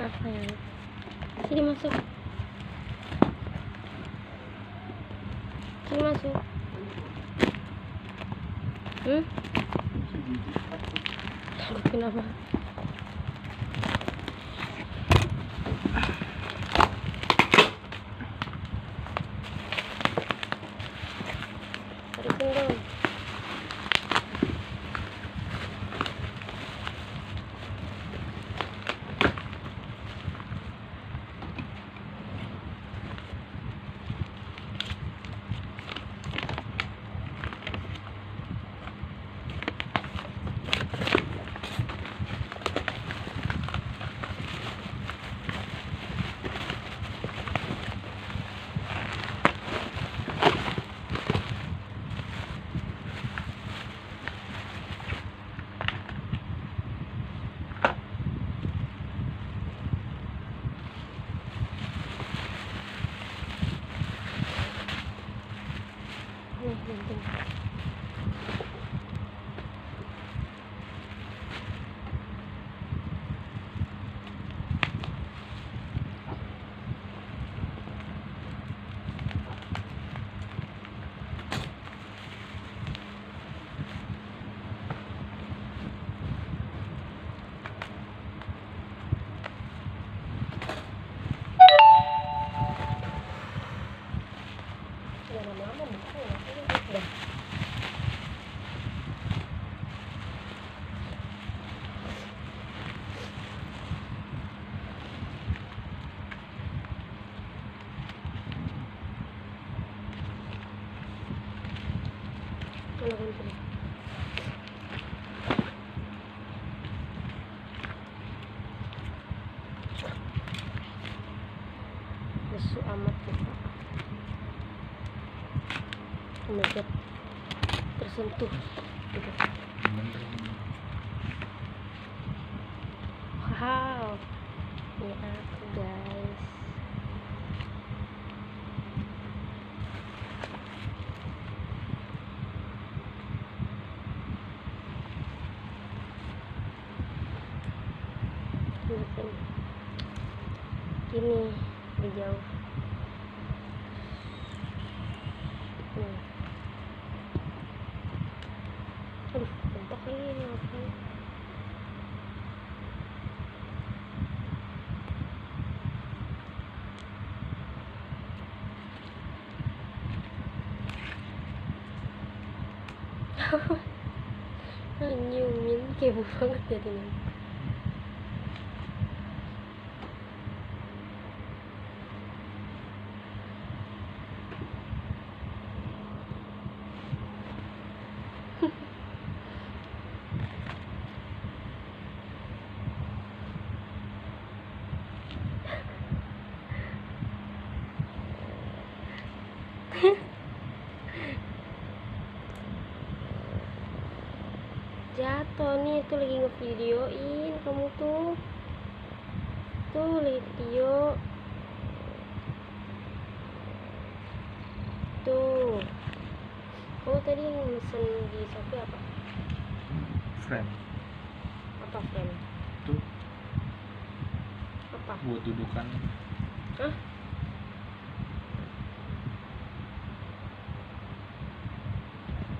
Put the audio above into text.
apa ya? Sini masuk. Sini masuk. Takut kenapa? Tarikin dong. Lama-lama buka ya, udah. Kalau kunci. Lesu amat kita. Megat tersentuh gitu. Wow, ini aku guys. Gini di jauh. Aduh, bentok ini apa? Nyumin kepo banget jadinya. Jatuh nih, itu lagi ngevideoin kamu tuh lagi video tuh. Oh tadi yang mesen di Shopee apa? Frame. Apa frame? Tuh Apa? buat dudukan. Hah?